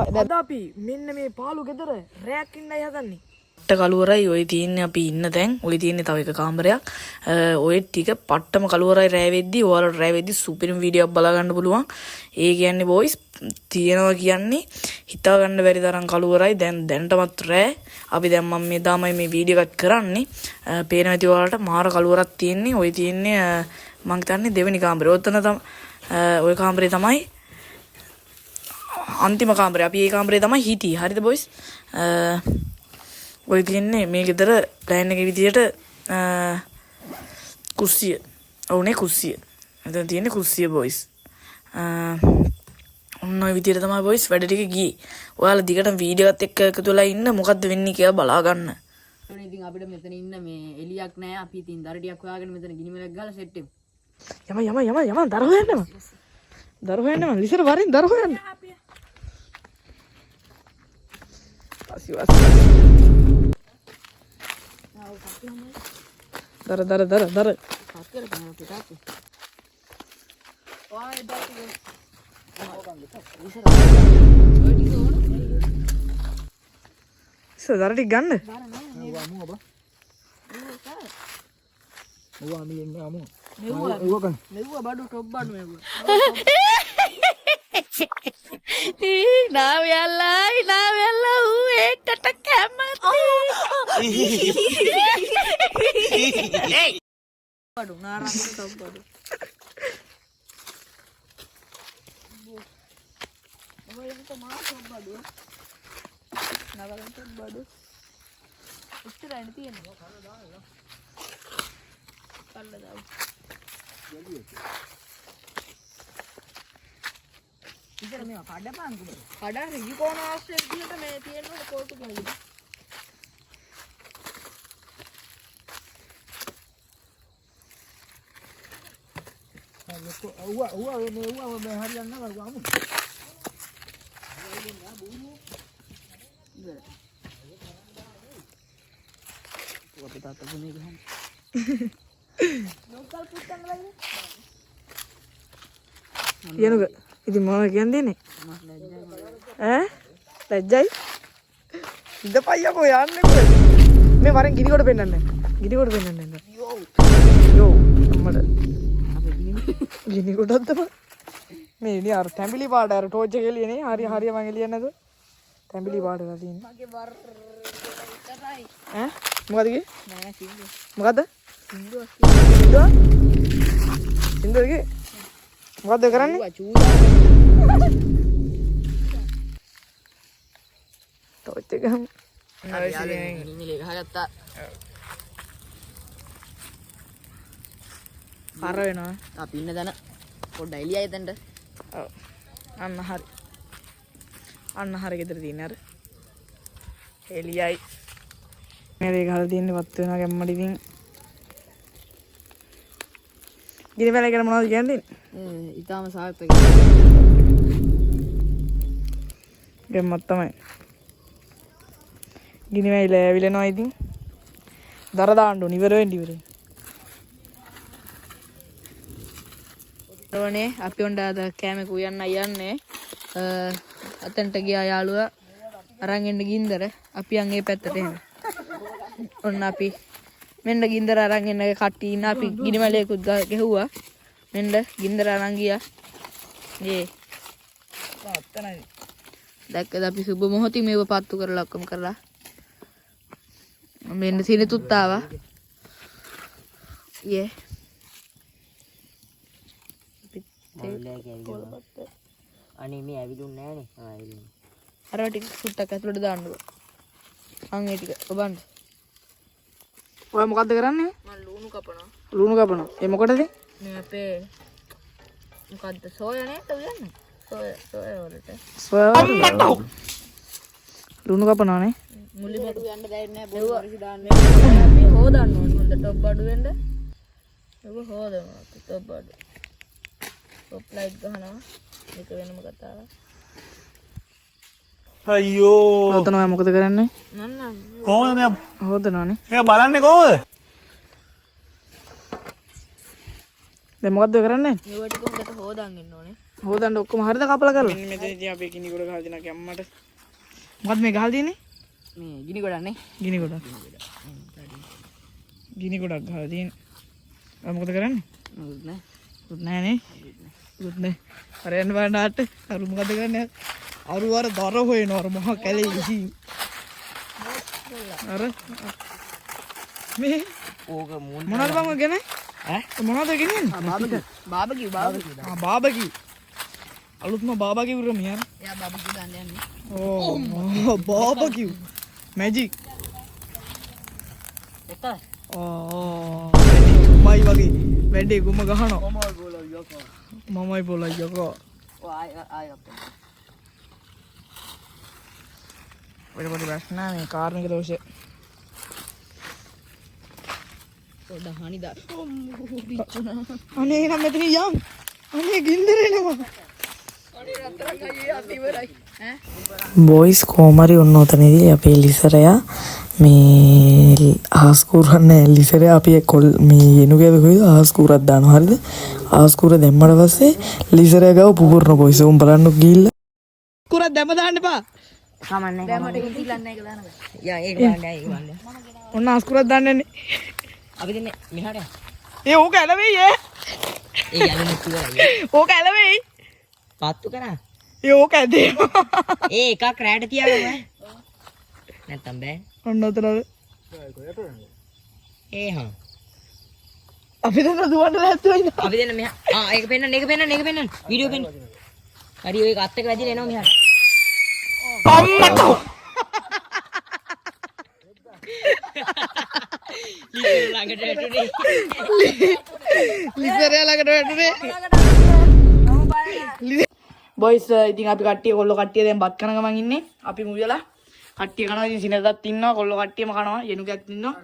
අද අපි මෙන්න මේ පාළු ගෙදර රැයක් ඉන්නයි හදන්නේ. පට්ට කළුවරයි ඔය තියෙන්නේ අපි ඉන්න දැන්. ඔය තියෙන්නේ තව එක කාමරයක්. ඔය ටික පට්ටම කළුවරයි රැ වෙද්දි ඔයාලට රැ වෙද්දි සුපිරිම වීඩියෝ එකක් බලා ගන්න පුළුවන්. ඒ කියන්නේ බොයිස් තියෙනවා කියන්නේ හිතා ගන්න බැරි තරම් කළුවරයි. දැන්ටමත් රැ. අපි දැන් මම මේ දාමයි මේ වීඩියෝ එකක් කරන්නේ. පේනවා ඇති ඔයාලට මාර කළුවරක් තියෙන්නේ. ඔය තියෙන්නේ මං හිතන්නේ දෙවෙනි කාමරේ. ඔය කාමරේ තමයි අන්තිම කාමරේ. අපි ඒ කාමරේ තමයි හිටියේ. හරිද බොයිස්? ඔය තියෙන්නේ මේ ගෙදර ප්ලෑන් එකේ විදියට කුස්සිය. ඔව්නේ කුස්සිය. එතන තියෙන්නේ කුස්සිය බොයිස්. ඔන්න ඔය විදියට තමයි බොයිස් වැඩ ටික ගියේ. ඔයාලා දිගටම වීඩියෝ එකත් එක්ක එකතු වෙලා ඉන්න මොකද්ද වෙන්නේ කියලා බලා ගන්න. ඉතින් අපිට මෙතන ඉන්න මේ එලියක් නැහැ. අපි ඉතින් දර ටිකක් හොයාගෙන මෙතන ගිනි මෙලක් ගාලා සෙට් එකමු. යම දර හොයන්නම. දර හොයන්නම ලිසර වරින් දර හොයන්න. දර ටික ගන්න. කඩා රිජි කොන ආශ්‍රය විදිහට මේ තියෙනවා කෝටු ගලි. කියනක ඉතින් මොනවද කියන්නේ? ලැජ්ජයි. ඉඳපයියකෝ යන්නේ කොහෙද? මේ වරෙන් ගිනි කොට පෙන්නන්න. යෝ අම්මට. ගිනි කොටක් තමයි. මේ ඉතින් අර තැඹිලි පාට අර ටෝච් එක එළියනේ. හරිය මං එළිය නැද? තැඹිලි පාට එකක් තියෙන්නේ. මගේ වර විතරයි. මොකද කියේ? නෑ සින්දු. මොකද? සින්දුවගේ මොකද්ද කරන්නේ? ටෝච් එක ගමු. ඉන්නේ ගහගත්තා. පාර වෙනවා. අපි ඉන්න දන පොඩ්ඩ එළියයි එතනට. ඔව්. අන්න හරි ගෙදර තියෙන අර එළියයි. මේ ගහලා තියෙන්නේ වත් වෙනවා ගැම්මඩ ඉතින්. ගිනි වැල කියලා මොනවද කියන්නේ? ඊටාම සාර්ථකයි. ගැම්මක් තමයි. ගිනි වැල ඇවිලෙනවා ඉතින්. දර දාන්න ඕන ඉවර වෙන්න. නේ අපි උන්ට අද කෑමක උයන්න යන්නේ. අතන්ට ගියා යාළුවා අරන් එන්න ගින්දර. අපි යන් ඒ පැත්තට එන්න. ඔන්න අපි මෙන්න ගින්දර අරන් එන්න කට්ටි ඉන්න අපි ගිනිමලයකුත් ගෙහුවා. මෙන්න ගින්දර අරන් ගියා. ඒ අත්තනයි. දැක්කද අපි සුබ මොහොතින් මේව පත්තු කරලා ඔක්කොම කරලා. මෙන්න සිනතුත් ආවා. යේ අනේ මේ ඇවිදුන්නේ නැහනේ. ඇවිදුන්නේ. අර ටික සුට්ටක් ඇතුළට දාන්න ඕන. අන් ඒ ටික ඔබන්න. ඔයා මොකද්ද කරන්නේ? මම ලුණු කපනවා. ලුණු කපනවා. ඒ මොකටද? මේ අපේ මොකද්ද සෝයා නේද උයන්නේ? සෝයා වලට. සෝයා ලුණු කපනවානේ. මුලින්ම යන්න දෙන්නේ නැහැ. බොරු හරි දාන්න. අපි හොදන්න ඕනේ. හොඳ ටොප් අඩු වෙන්න. ඒක හොදනවා. ටොප් අඩු. ටොප් ලයිට් ගහනවා. මේක වෙනම කතාවක්. අයියෝ හොදන ඔයා මොකද කරන්නේ? නන්න කොහොමද මේ හොදනවානේ. මේක බලන්නේ කොහොමද? දැන් මොකද්ද කරන්නේ? මේවට කොහොමද හොදන් ඉන්න ඕනේ. හොදන්න ඔක්කොම හරිද කපලා කරලා? මෙන්න මෙතන ඉතින් අපි ගිනි ගොඩ ගහලා දෙනවා කැම්මට. මොකද්ද මේ ගහලා දෙන්නේ? මේ ගිනි ගොඩක් නේ. ගිනි ගොඩක්. ගිනි ගොඩක් ගහලා දෙන්නේ. ආ මොකද කරන්නේ? මොකුත් නෑ. උත් නෑනේ. උත් නෑ. අර යන්න බලන්නට අර මොකද කරන්නේ? අර දර හොයනවා අර මහා කැලේ ඉසි. අර මේ ඕක මොන මොනවද බං ගෙන? මොනවද ගෙනියන්නේ? බාබකියු. ආ බාබකියු. අලුත්ම බාබකියු රම යාර. එයා බාබකියු දාන්න යන්නේ. ඕ බාබකියු. මැජික්. එතන. මයි වගේ වැඩේ ගුම ගහනවා. මමයි බෝලයි යකෝ. ආය අපේ. ඔය පොඩි ප්‍රශ්න මේ කාර්මික දෝෂය. පොඩ්ඩක් හනිදා. අනේ නම් මෙතන යම්. අනේ ගින්දර එනවා. අනේ රත්තරන් අයියේ අත ඉවරයි. ඈ බොයිස් කොමරි ඔන්න ඔතනදී අපේ ලිසරයා මේ ආස්කුරන්නේ ලිසරයා අපි මේ එනුගේද කොයිද ආස්කුරක් දානවා හරිද ආස්කුර දැම්මට පස්සේ ලිසරයා ගාව පුපුරන බොයිස් උන් බලන්න ගිහිල්ලා කුරක් දැම්ම දාන්න එපා කමන්නේ. දැම්මට කිසිලන්නේ ඒක දාන්න බෑ. යා ඒක දාන්නේ ඒක දාන්නේ. ඔන්න ආස්කුරක් දාන්නනේ අපි දෙන්නේ මෙහාට. ඒ ඕක ඇලවෙයි ඒ යන්නේ නුකුවරයි. ඕක ඇලවෙයි පත්තු කරා. ඒ ඕක ඇදේ ඒ එකක් රැට තියාගන්න. නැත්තම් බෑ. ඔන්න ඔතනද ඒ හා. අපි දැන් දුවන්න නැත්තු වෙයිද අපි දෙන්න මෙහා. ඒක පෙන්නන්න වීඩියෝ පෙන්න. හරි ඔය අත් එක වැදිලා එනවා මෙහාට. අම්මට ළඟට වැටුනේ. ලිසරයා ළඟට වැටුනේ බොයිස් ඉතින් අපි කට්ටිය කොල්ල කට්ටිය දැන් බත් කන ගමන් ඉන්නේ අපි මුවියලා කට්ටිය කනවා ඉතින් සිනදත් ඉන්නවා කොල්ල කට්ටියම කනවා යනුකයක් ඉන්නවා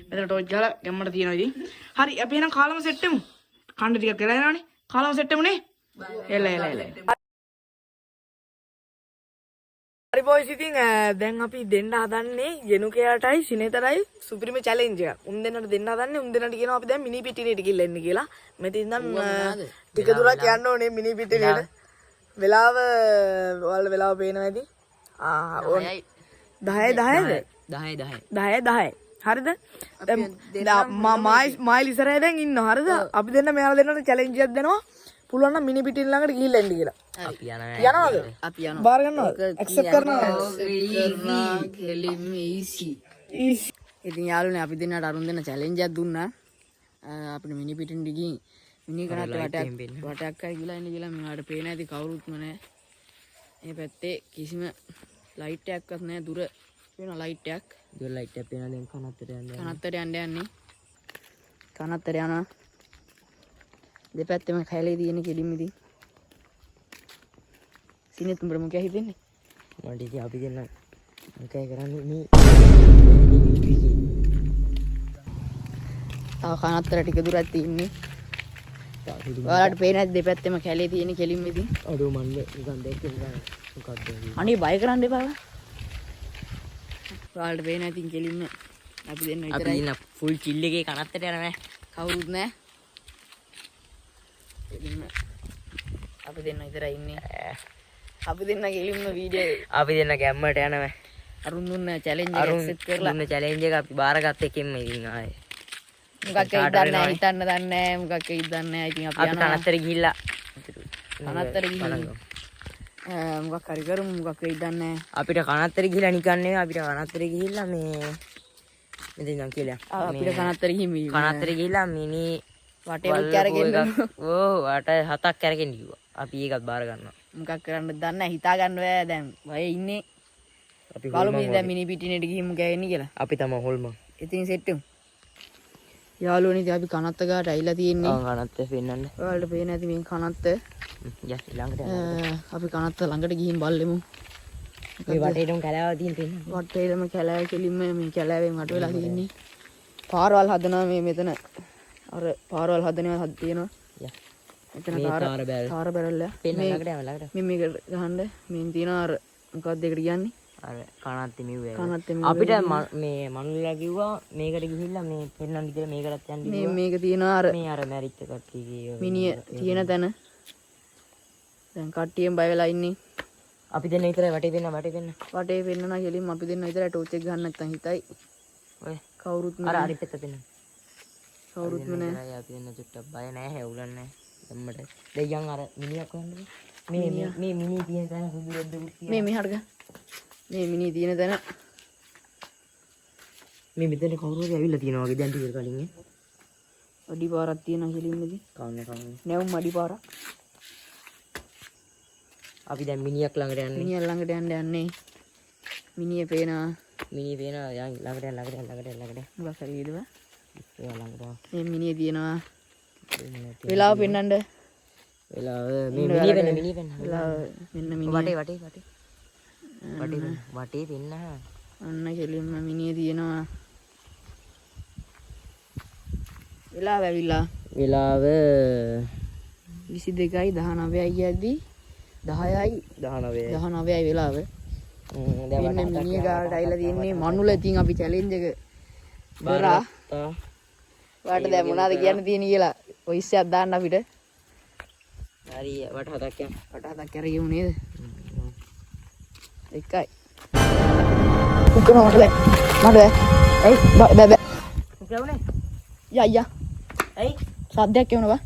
මෙතන ටෝච් ගහලා ගැම්මට තියනවා ඉතින් හරි අපි එහෙනම් කාලම සෙට් වෙමු කණ්ඩ ටිකක් කරලා යනවානේ කාලම සෙට් වෙමුනේ එල හරි බොයිස් ඉතින් දැන් අපි දෙන්න හදන්නේ යනුකයටයි සිනේතරයි සුපිරිම චැලෙන්ජ් එකක් උන් දෙන්නට දෙන්න හදන්නේ උන් දෙන්නට කියනවා අපි දැන් මිනි පිටිනේට ගිහිල්ලා එන්න කියලා මෙතන ඉඳන් ටික දුරක් යන්න ඕනේ මිනි පිටිනේට වෙලාව ඔයාලට වෙලාව පේනවා ඇති. 10 හරිද? දැන් මායිල් ඉස්සරහේ දැන් ඉන්නවා හරිද? අපි දෙන්න මෙයාලා දෙන්නට චැලෙන්ජ් එකක් දෙනවා. පුළුවන් නම් මිනි පිටින් ළඟට ගිහිල්ලා එන්න කියලා. අපි යනවාද? අපි යනවා. බාර ගන්නවද? ඇක්සෙප්ට් කරනවද? ඊසි. ඉතින් යාළුවනේ අපි දෙන්නට අරුන් දෙන්න චැලෙන්ජ් එකක් දුන්නා. අපිට මිනි පිටින් ගිහින් මිනි කරත් වටයක් හරි ගිලා ඉන්න කියලා මෙයාට පේන ඇති කවුරුත්ම නැහැ. මේ පැත්තේ කිසිම ලයිට් එකක්වත් නැහැ දුර වෙන ලයිට් එකක්. දුර ලයිට් එකක් පේනවා දැන් කනත්තර යන්නේ. කනත්තර යනවා. දෙපැත්තෙම කැලේ තියෙන කෙලින් ඉතින්. සිනෙත් උඹට මොකක්ද හිතෙන්නේ? මට ඉතින් අපි දෙන්න මොකයි කරන්නේ මේ කනත්තර ටික දුරක් තියෙන්නේ. ඔයාලට පේන ඇති දෙපැත්තෙම කැලේ තියෙන කෙලින්ම ඉතින්. අඩෝ මන්නේ නිකන් දැක්කේ මොකක්ද? අනේ බය කරන්න එපා. ඔයාලට පේන ඇති කෙලින්ම අපි දෙන්න විතරයි. අපි ඉන්න ෆුල් චිල් එකේ කනත්තට යනවා. කවුරුත් නැහැ. කෙලින්ම අපි දෙන්න විතරයි ඉන්නේ. අපි දෙන්න කෙලින්ම වීඩියෝ අපි දෙන්න ගැම්මට යනවා. අරුන් දුන්න චැලෙන්ජ් එක ඇක්සෙප්ට් කරලා දුන්න චැලෙන්ජ් එක අපි බාරගත්ත එකෙන්ම ඉතින් ආයේ මොකක් හිතන්න දන්නේ මොකක් හිතන්න ඉතින් අපි යනවා කනත්තර ගිහිල්ලා මොකක් හරි කරමු මොකක් හිතන්නේ අපිට කනත්තර ගිහිල්ලා නිකන් නෙවෙයි අපිට කනත්තර ගිහිල්ලා මේ මෙතන කියලා අපිට කනත්තර ගිහිල්ලා මිනි වටේවත් කරගෙන ඕ වට 7ක් කරගෙන ඉුවා අපි ඒකත් බාර ගන්නවා මොකක් කරන්නද දන්නේ නැහැ හිතා ගන්න බෑ දැන් වයේ ඉන්නේ අපි බලමු දැන් මිනි පිටිනේට ගිහින් ගෑවෙන්නේ කියලා අපි තමයි හොල්මන් ඉතින් සෙට් වෙමු යාළුවනේ ඉතින් අපි කනත්ත ගාට ඇවිල්ලා තියෙන්නේ. කනත්ත පෙන්නන්න. ඔයාලට පේන ඇති මේ කනත්ත. යස් ළඟට අපි කනත්ත ළඟට ගිහින් බලමු. මේ වටේටම කැලෑව තියෙන තැන. වටේටම කැලෑව කෙලින්ම මේ කැලෑවෙන් වට වෙලා තියෙන්නේ. පාරවල් හදනවා මේ මෙතන. අර පාරවල් හදනවා හද තියෙනවා. යස්. එතන තාර බැරල්. පෙන්න ළඟට යන්න ළඟට. මේ මේක ගහන්න. මේන් තියෙනවා අර මොකක්ද ඒකට කියන්නේ? අර කනත් මෙව්වේ. කනත් අපිට මේ මනුලලා කිව්වා මේකට ගිහිල්ලා මේ පෙන්නන්න කියලා මේකටත් යන්න මේ මේක තියෙනවා අර මේ අර මැරිච්ච කට්ටියගේ මිනිය තියෙන තැන. දැන් කට්ටියෙන් බය වෙලා ඉන්නේ. අපි දෙන්න විතරයි වටේ දෙන්න වටේ පෙන්නනා කෙලින්ම අපි දෙන්න විතරයි ටෝච් එක ගන්න නැත්නම් හිතයි. ඔය කවුරුත් අර අනිත් පැත්ත දෙන්න. කවුරුත්ම නැහැ. අපි දෙන්න චුට්ටක් බය නැහැ උලන්නේ දෙම්මට. දෙයියන් අර මිනිහක් වහන්න මේ මිනි තියෙන තැන සුදු රෙද්දුකුත් තියෙනවා. මේ මෙහාට ගන්න. මේ මිනිහ තියෙන තැන මේ මෙතන කවුරු හරි ඇවිල්ලා තියෙනවා වගේ දැන් ටික කලින් නේ. අඩි පාරක් තියෙනවා කෙලින්මදී. කවන්නේ. නැවුම් අඩි පාරක්. අපි දැන් මිනිහක් ළඟට යන්නේ. මිනිහ ළඟට යන්නේ. මිනිහ පේනවා. මිනිහ පේනවා ළඟට. මොකක් හරි වේදව. ඒ ළඟට. මේ මිනිහ තියෙනවා. වෙලාව පෙන්නන්න. වෙලාව මේ මිනිහ වෙන්න. වෙලාව මෙන්න මිනිහ. වටේ වෙන්න. අන්න කෙලින්ම මිනිහ තියෙනවා. වෙලාව ඇවිල්ලා. වෙලාව 22යි 19යි කියද්දී 10යි 19යි වෙලාව. මෙන්න මිනිහ ගාවට ඇවිල්ලා තියෙන්නේ මනුල. ඉතින් අපි චැලෙන්ජ් එක කරා. වාට දැන් මොනවද කියන්න තියෙන්නේ කියලා ඔය ඉස්සෙක් දාන්න අපිට. හරි වට හතක් යන්න. වට හතක් කරගිමු නේද? එකයි. උකනවට බෑ. ඇයි බෑ. උකවුනේ? යා. ඇයි? සද්දයක් එවනවා.